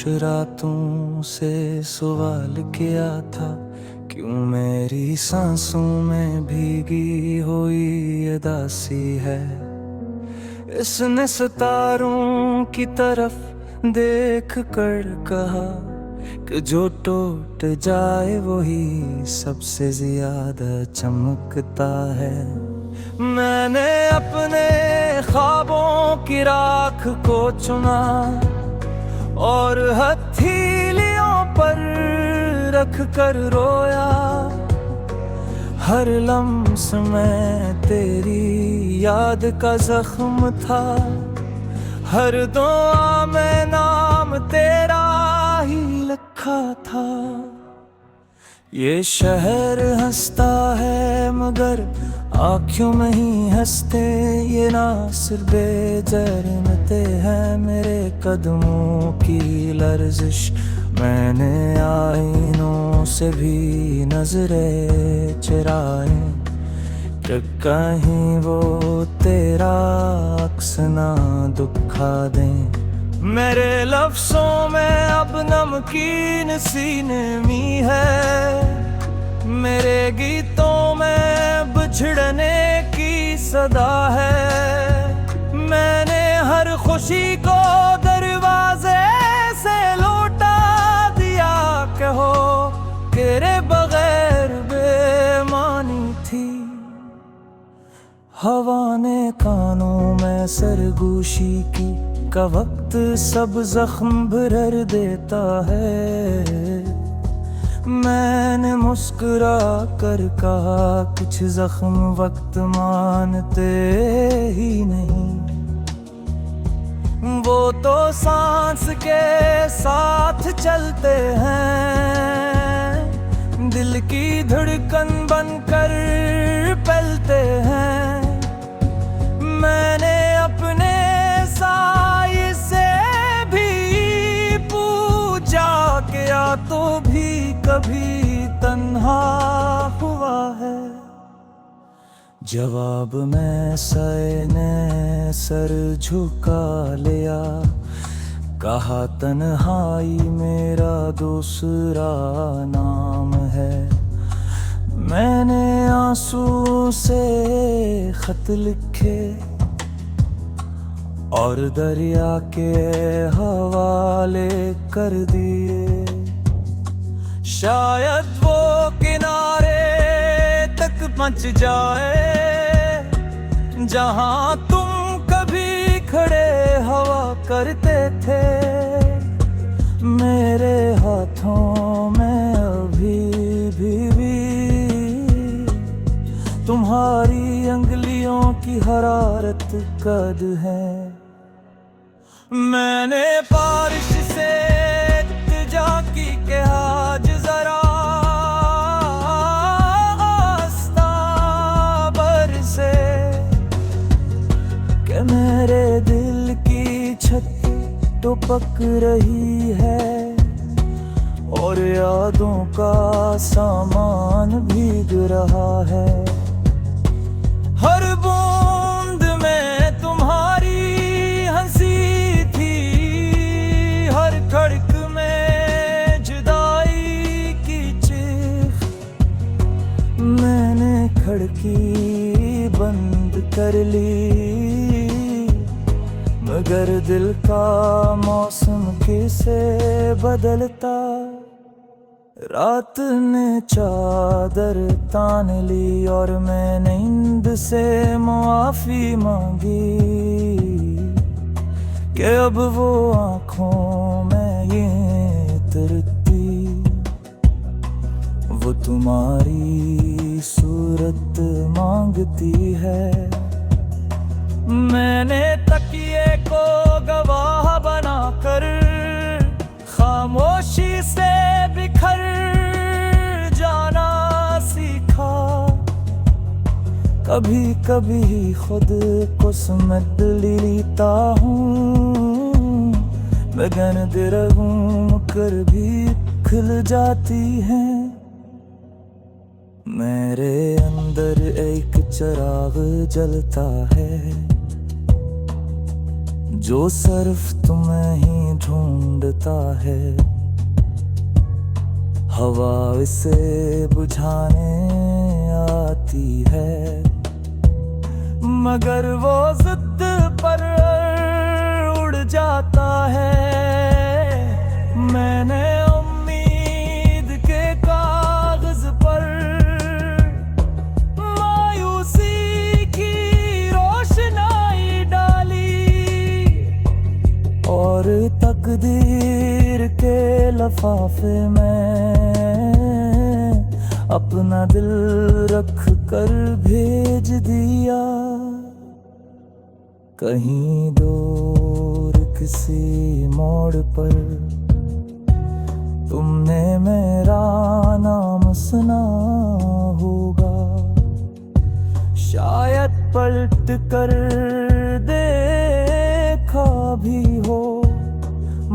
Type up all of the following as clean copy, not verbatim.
रातों से सवाल किया था, क्यों मेरी सांसों में भीगी हुई उदासी है। इसने सितारों की तरफ देख कर कहा कि जो टूट जाए वही सबसे ज्यादा चमकता है। मैंने अपने ख्वाबों की राख को चुना और हथेलियों पर रख कर रोया। हर लम्स में तेरी याद का जख्म था, हर दुआ में नाम तेरा ही लिखा था। ये शहर हंसता है मगर आँखों में ही हंसते ये नासिर बेजरनते हैं मेरे कदमों की लर्जिश। मैंने आईनों से भी नजरें चुराई कि कहीं वो तेरा अक्स ना दुखा दें। मेरे लफ्ज़ों में अब नमकीन सी नमी है, मेरे गीतों में बिछड़ने की सदा है। मैंने हर खुशी को दरवाजे से लौटा दिया, कहो तेरे बगैर बेमानी थी। हवा ने कानों में सरगोशी की का वक्त सब जख्म भर देता है। मैंने मुस्कुरा कर कहा कुछ जख्म वक्त मानते ही नहीं। वो तो सांस के साथ चलते हैं, दिल की धड़कन बनकर पलते हैं। मैंने अपने साये से भी पूछा क्या तो भी कभी तन्हा हुआ है। जवाब में साये ने सर झुका लिया, कहा तन्हाई मेरा दूसरा नाम है। मैंने आंसू से खत लिखे और दरिया के हवाले कर दिए। शायद वो किनारे तक पहुंच जाए जहां तुम कभी खड़े हवा करते थे। मेरे हाथों में अभी भी तुम्हारी अंगलियों की हरारत कद है। मैंने बारिश से इल्तिजा की के आज जरा आस्ता बरसे, कि मेरे दिल की छत टपक रही है और यादों का सामान भीग रहा है। हर बूंद में तुम्हारी हंसी थी, हर खड़क में जुदाई की चीख। मैंने खिड़की बंद कर ली मगर दिल का मौसम कैसे बदलता। रात ने चादर तान ली और मैंने नींद से मुआफी मांगी कि अब वो आँखों में ये तरती वो तुम्हारी सूरत मांगती है। मैंने तकिए को गवाह बनाकर खामोशी से बिखर जाना सीखा। कभी कभी खुद को समझ लेता हूँ, बगन दिरगूं कर भी खिल जाती है। मेरे अंदर एक चिराग जलता है जो सिर्फ तुम्हें ही ढूंढता है। हवा इसे बुझाने आती है, मगर वो जिद पर उड़ जाता है। मैंने उम्मीद के कागज पर मायूसी की रोशनाई डाली, और तकदीर के लफाफे में अपना दिल रख कर भेज दिया। कहीं दूर किसी मोड़ पर तुमने मेरा नाम सुना होगा, शायद पलट कर देखा भी हो,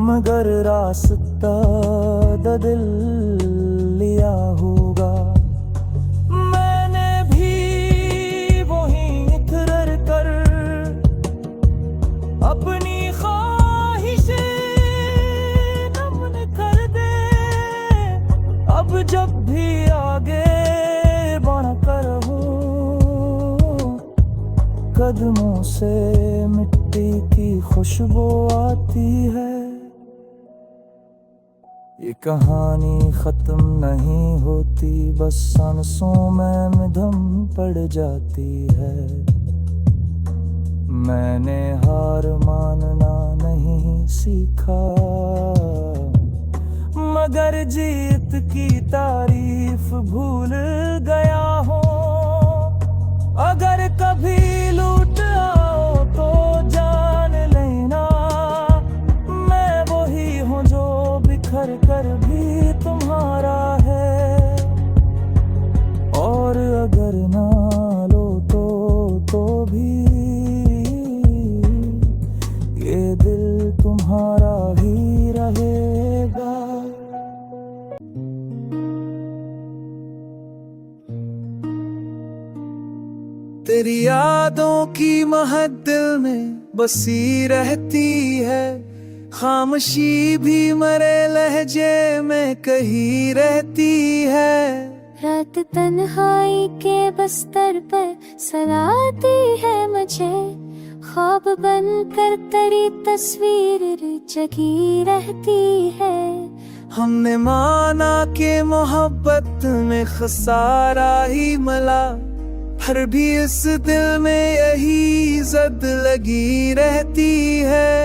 मगर रास्ता बदल लिया होगा। मैंने भी वहीं इतरर कर अपनी ख्वाहिशें नमन कर दे। अब जब भी आगे बढ़कर हूँ, कदमों से मिट्टी की खुशबू आती है। ये कहानी खत्म नहीं होती, बस सांसों में मिधम पड़ जाती है। मैंने हार मानना नहीं सीखा, मगर जीत की तारीफ भूल गया हूँ। अगर कभी लूट आओ तो जान लेना, मैं वही हूँ जो बिखर कर भी तुम्हारा है। और अगर ना लो तो भी ये दिल तुम्हारा ही रहेगा। तेरी यादों की महक दिल में बसी रहती है, खामोशी भी मरे लहजे में कही रहती है। रात तन्हाई के बस्तर पर सलाती है मुझे, ख्वाब बनकर तेरी तस्वीर जगी रहती है। हमने माना कि मोहब्बत में खसारा ही मिला, फिर भी इस दिल में यही जिद लगी रहती है।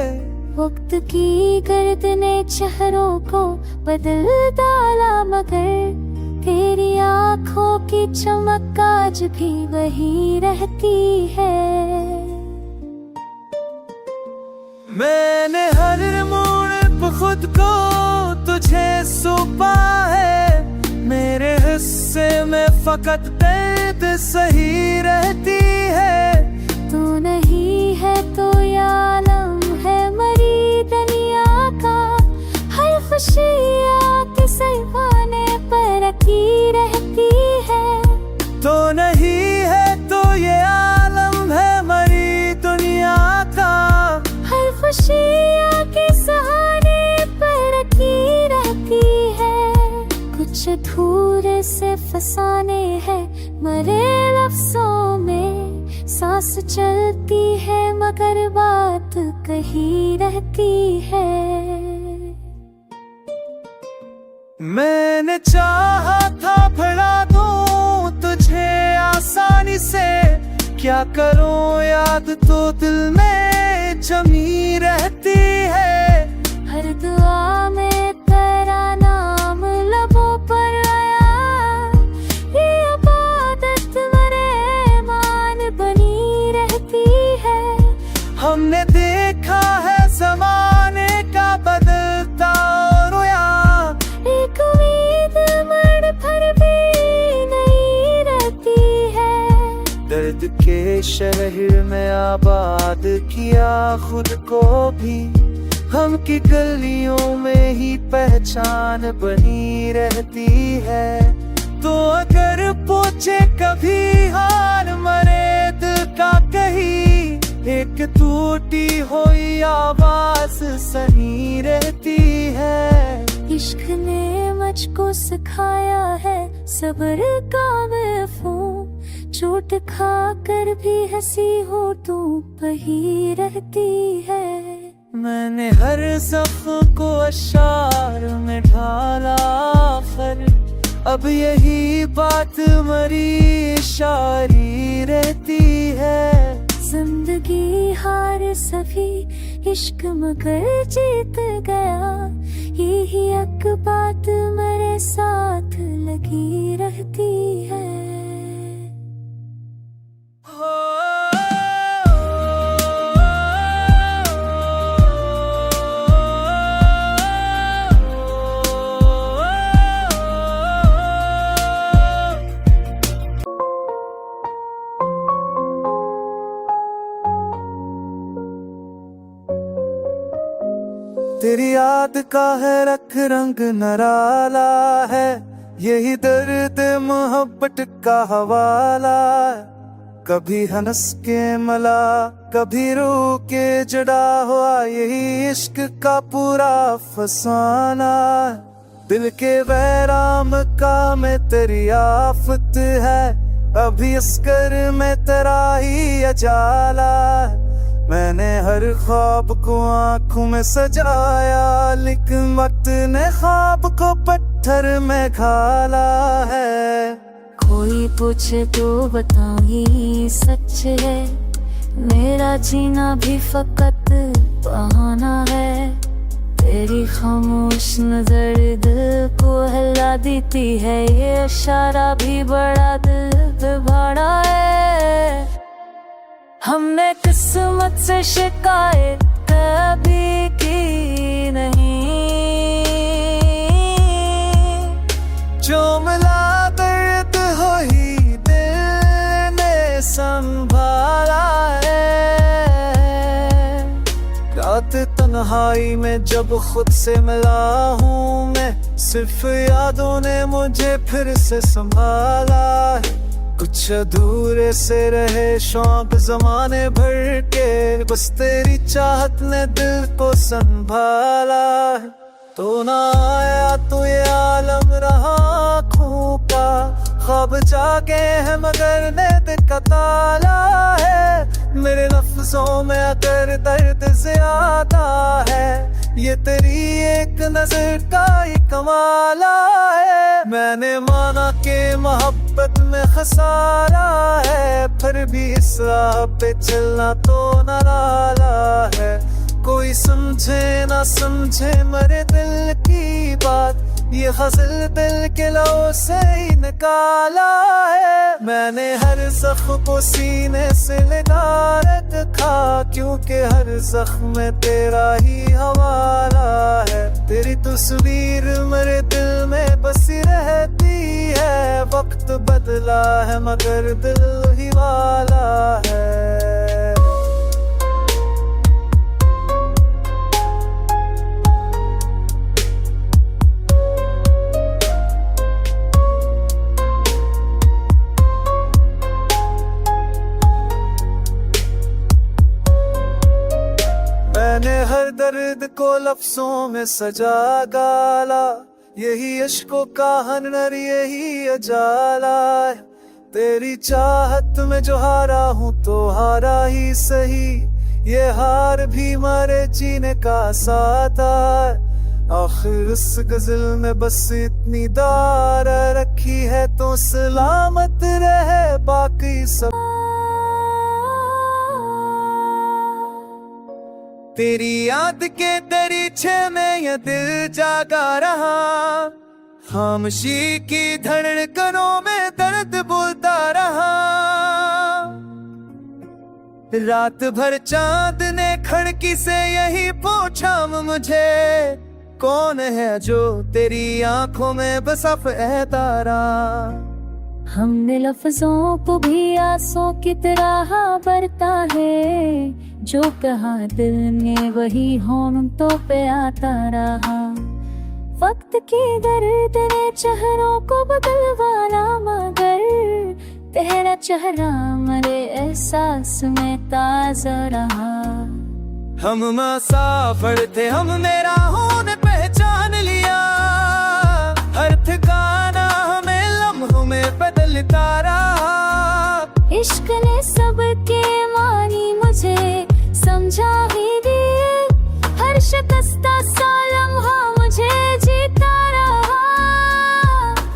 वक्त की गर्द ने चेहरों को बदल डाला, मगर तेरी आँखों की चमक आज भी वही रहती है। मैंने हर मोड़ पर खुद को तुझे सौंपा है, मेरे हिस्से में फकत दर्द सही रहती है। तू नहीं है तो ये आलम है मरी दुनिया का, हर खुशी आके सहवाने पर रखी रहती है। तो नहीं है तो ये आलम है मरी दुनिया का, हर खुशी आके सहारे पर रखी रहती है। कुछ अधूरे से फसाने हैं मरे लफ्जों में, सांस चलती है मगर बात कही रहती है। मैंने चाहा था भुला दूं तुझे आसानी से, क्या करूं याद तो दिल में जमी रहती है। हर दुआ में तेरा नाम लबों पर आया, ये इबादत मरे मान बनी रहती है। हमने देखा है ज़माने का बदलता रोया, एक उम्मीद मर भर भी नहीं रहती है। दर्द के शहर में आबाद किया खुद को भी, हम की गलियों में ही पहचान बनी रहती है। तो अगर पूछे कभी हार मरे दिल का कहीं, एक टूटी हुई आवाज सनी रहती है। इश्क ने मुझको सिखाया है सब्र का मफ़हूम, चोट खा कर भी हंसी हो तू वही रहती है। मैंने हर ज़ख्म को अशार में ढाला आखिर, अब यही बात मरी शायरी रहती है। जिंदगी हार सभी इश्क मगर जीत गया, यही एक बात मेरे साथ लगी रहती है। तेरी याद का है रख रंग नराला है, यही दर्द मोहब्बत का हवाला है। कभी हंस के मला कभी रो के जड़ा हुआ, यही इश्क का पूरा फसाना है। दिल के बैराम का में तेरी आफत है, अभी अस्कर में तेरा ही अजाला है। मैंने हर ख्वाब को आंखों में सजाया, लेकिन वक्त ने ख्वाब को पत्थर में घाला है। कोई पूछे तो बताऊंगी सच है, मेरा जीना भी फकत बहाना है। तेरी खामोश नजर दिल को हिला देती है, ये इशारा भी बड़ा दिल पे भाड़ा है। हमने किस्मत से शिकायत कभी की नहीं, जो मिला दर्द हो ही दिल ने संभाला है। रात तन्हाई में जब खुद से मिला हूँ मैं, सिर्फ यादों ने मुझे फिर से संभाला है। कुछ अधूरे से रहे शौक जमाने भर के, बस तेरी चाहत ने दिल को संभाला है। तो ना आया तो ये आलम रहा आँखों का, ख्वाब जागे हैं मगर नींद का ताला है। मेरे लफ्जों में अगर दर्द ज्यादा है, ये तेरी एक नजर का ही कमाला है। मैंने माना कि मोहब्बत में खसारा है, फिर भी इस राह पे चलना तो नराला है। कोई समझे ना समझे मेरे दिल की बात, ये गज़ल दिल के लौ से ही निकाला है। मैंने हर ज़ख्म को सीने से लगा रखा, क्योंकि हर ज़ख्म में तेरा ही हवाला है। तेरी तस्वीर मेरे दिल में बसी रहती है, वक्त बदला है मगर दिल ही वाला है। मैंने हर दर्द को लफ्जों में सजा गाला, यही इश्कों का हनर यही अजाला है। तेरी चाहत में जो हारा हूँ तो हारा ही सही, ये हार भी मारे जीने का साथा है। आखिर इस गजल में बस इतनी दार रखी है, तो सलामत रहे बाकी सब। तेरी याद के दरीचे में ये दिल जागा रहा, खामोशी की धड़कनों में दर्द बोलता रहा। रात भर चांद ने खिड़की से यही पूछा मुझे, कौन है जो तेरी आंखों में बस तारा। हमने लफ्जों को भी आंसू की तरह बरता है, जो कहा दिल ने वही होम तो पे आता रहा। वक्त की दर्द ने चेहरों को बदलवाना, मगर तेरा चेहरा मेरे एहसास में ताजा रहा। हम मुसाफिर थे हमने राहों ने पहचान लिया, हर ठिकाना हमें लम्हों में बदलता रहा। इश्क ने सबके मानी मुझे समझा ही दिए, हर शिकस्ता सा लम्हा मुझे जीता रहा।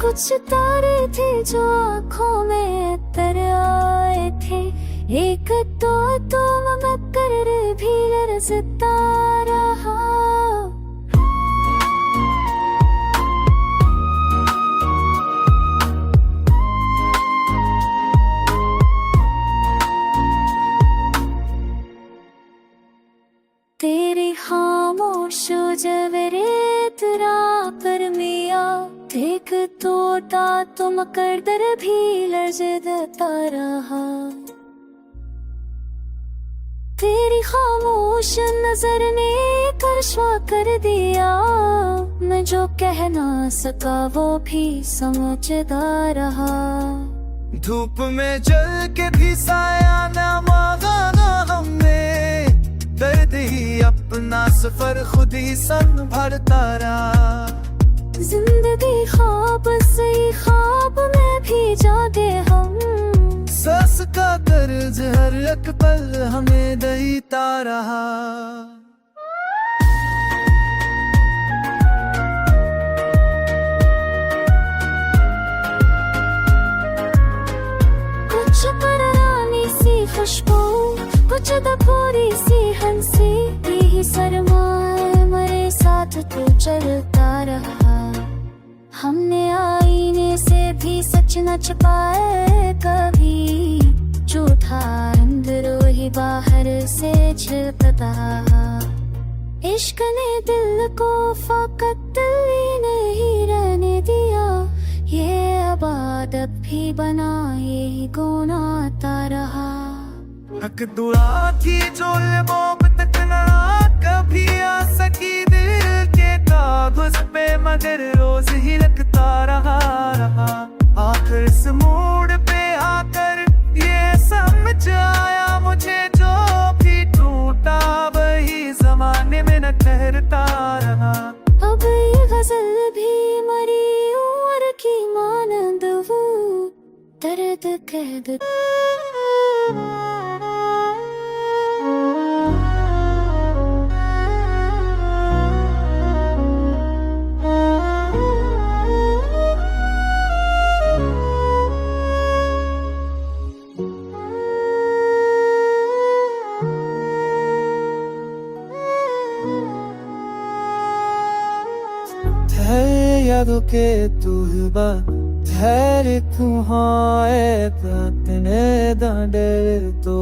कुछ तारे थे जो आँखों में तर आए थे, एक तो तुम मकर भी लरजता रहा। तेरी खामोश जवेरेत पर मिया, देख तोता तुम करदर भी लजदता रहा। तेरी खामोश नजर ने करशवा कर दिया, मैं जो कह ना सका वो भी समझदा रहा। धूप में जल के भी साया ना मांगा ना हमने, दर्द ही अपना सफर खुद ही संभरता रहा। जिंदगी ख्वाब से ख्वाब में भी जागे हम, सांस का दर्द हर एक पल हमें देता रहा। कुछ पुरानी सी खुशबू, कुछ दफोरी सी हंसी, यही सरमाए मेरे साथ तो चलता रहा। हमने आईने से भी सच न छुपाए कभी, झूठा अंदरों ही बाहर से झलकता। इश्क ने दिल को फकत दिल ही नहीं रहने दिया, ये आबादत भी बना ये गुनाता रहा। हक दुआ थी जो मोहब्बत ना कभी आ सकी दिल के कागज पे, मगर रोज ही लगता रहा। आखिर इस मोड़ पे आकर ये समझ आया मुझे, जो भी टूटा वही जमाने में न ठहरता रहा। अब ये गजल भी मरी उम्र की मानंद वो दर्द कैद। यादों के तू धैर्य तुम्हारे तने दांडे तो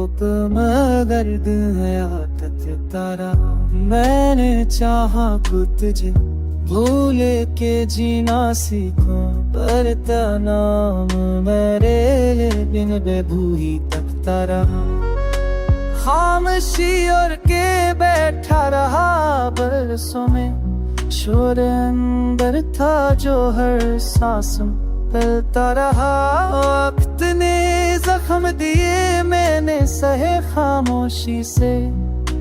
मगर्द है आदत तारा। मैंने चाहा खुद तुझे भूल के जीना सीखो, पर नाम मेरे बिन बेभूही तकता रहा। खामोशी और के बैठा रहा बरसों में, शोर अंदर था जो हर सांस फैलता रहा। वक्त ने जख्म दिए मैंने सहे खामोशी से,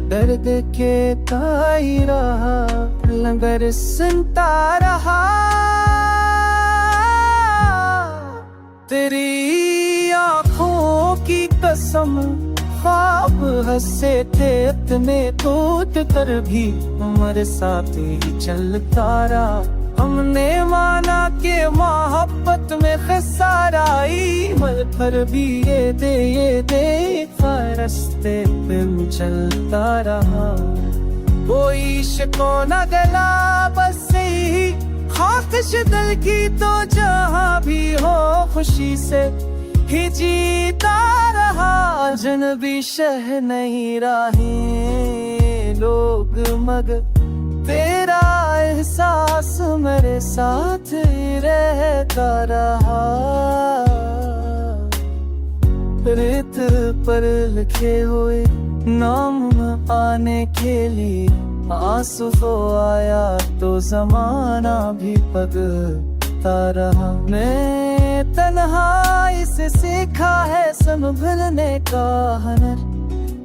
दर्द के ताई रहा लंगर सुनता रहा। तेरी आँखों की कसम ख्वाब हंसे थे इतने टूट कर भी, हमारे साथ ही चलता रहा। हमने माना कि मोहब्बत में खसारा ही, मर पर भी ये दे रास्ते पे चलता रहा। कोई शिको न गला बस ही खाकश दिल की, तो जहाँ भी हो खुशी से ही जीता रहा। जनबी शह नहीं रहे लोग मगर, तेरा एहसास मेरे साथ रहता रहा। रेत पर लिखे हुए नाम आने के लिए, आंसू तो आया तो जमाना भी पगता रहा। मैं तन्हाई से सीखा है संभलने का हुनर।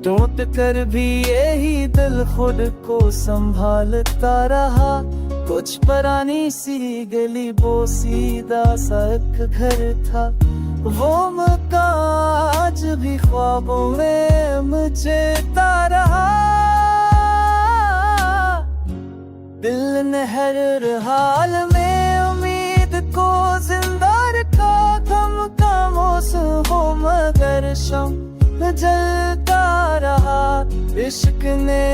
टूट कर भी यही दिल खुद को संभालता रहा। कुछ पुरानी सी गली बोसीदा सा एक घर था, वो मकान आज भी ख्वाबों में मुझे रहा। दिल ने हर हाल में उम्मीद को जिंदा रखा। गम का मौसम हो मगर शम जलता रहा। इश्क ने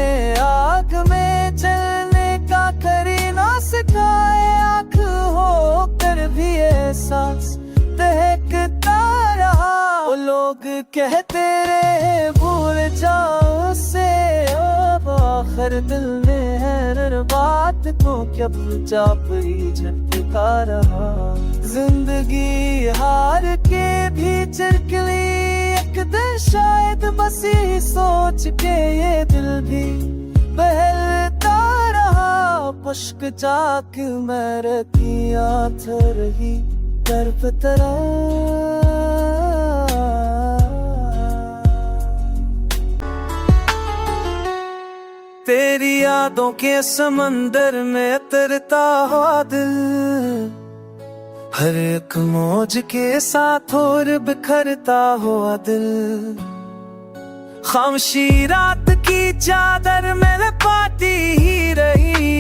आग में जलने का करी ना सिखाए। आँख हो कर भी एहसास दहकता रहा। वो लोग कहते रहे भूल जाओ उसे, अब आखिर दिल ने हर बात को क्या पूछा ही झटका रहा। जिंदगी हार के भी चिरकली एक दिन शायद बस ही सोच के ये दिल भी बहलता रहा। पुष्क चाक मर की आथ रही तरफ तरह। तेरी यादों के समंदर में तरता हुआ दिल, हर एक मौज के साथ और बिखरता हुआ दिल। खामोशी रात की चादर में लपाटी ही रही।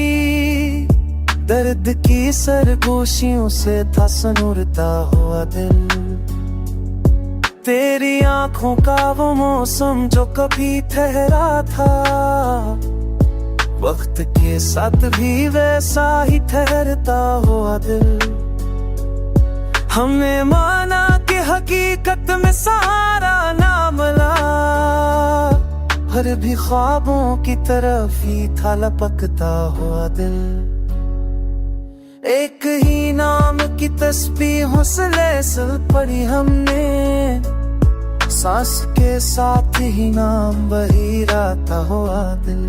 दर्द की सरगोशियों से था सनूरता हुआ दिल। तेरी आंखों का वो मौसम जो कभी ठहरा था, वक्त के साथ भी वैसा ही ठहरता हुआ दिल। हमने माना कि हकीकत में सहारा ना मिला, हर भी ख्वाबों की तरफ ही था लपकता हुआ दिल। एक ही नाम की तस्बीहों से लैसल पढ़ी हमने, सांस के साथ ही नाम बही रहता हुआ दिल।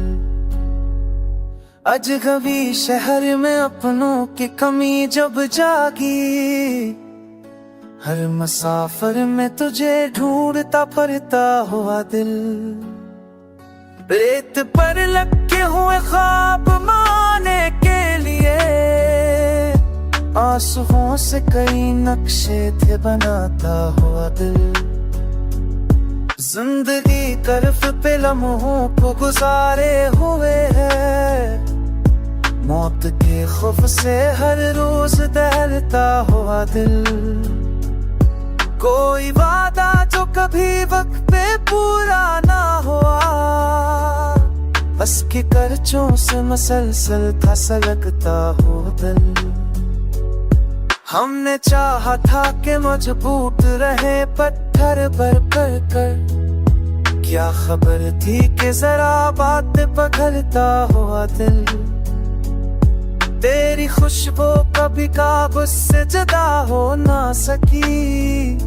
अजगबी शहर में अपनों की कमी जब जागी, हर मुसाफिर में तुझे ढूंढता फिरता हुआ दिल। रेत पर लगे हुए ख्वाब माने के लिए, आंसुओं से कई नक्शे थे बनाता हुआ दिल। जिंदगी तरफ पे लम्हों को गुजारे हुए है, मौत के खौफ से हर रोज दहलता हुआ दिल। कोई वादा जो कभी वक्त पे पूरा ना हुआ, बस के कर्जों से मसलसल था सलगता हुआ दिल। हमने चाहा था कि मजबूत रहे पत्थर पर कर, क्या खबर थी कि जरा बात पकड़ता हुआ दिल। तेरी खुशबू कभी काबूस से जुदा हो ना सकी,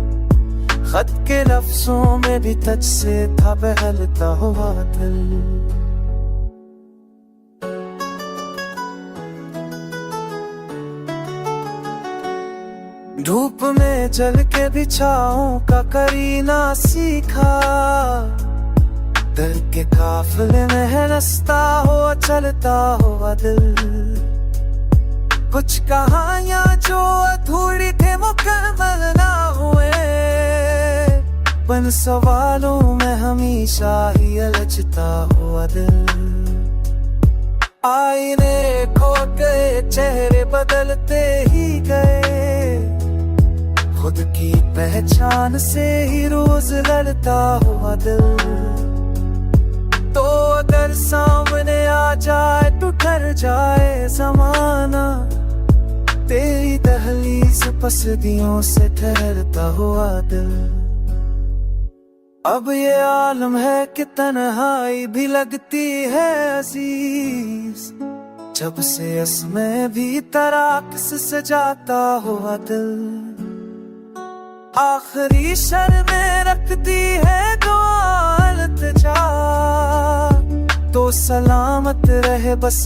खत के लफ्जों में भी तुझ से था बहलता हुआ दिल। धूप में जल के भी छाओं का करीना सीखा, दर के काफिले में है रास्ता हो चलता हुआ दिल। कुछ कहानियां जो अधूरी थे मुकम्मल ना हुए, बन सवालों में हमेशा ही उलझता हुआ दिल। आईने खो गए, चेहरे बदलते ही गए, खुद की पहचान से ही रोज लड़ता हुआ दिल। तो अगर सामने आ जाए तो ठहर जाए जमाना, तेरी दहलीज पसदियों से ठहरता हुआ दिल। अब ये आलम है कि तन्हाई भी लगती है अजीज, जब से इसमें भी तराकस सजाता हुआ दिल। आखिरी शर में रखती है दुआ इल्तिजा, तो सलामत रहे बस।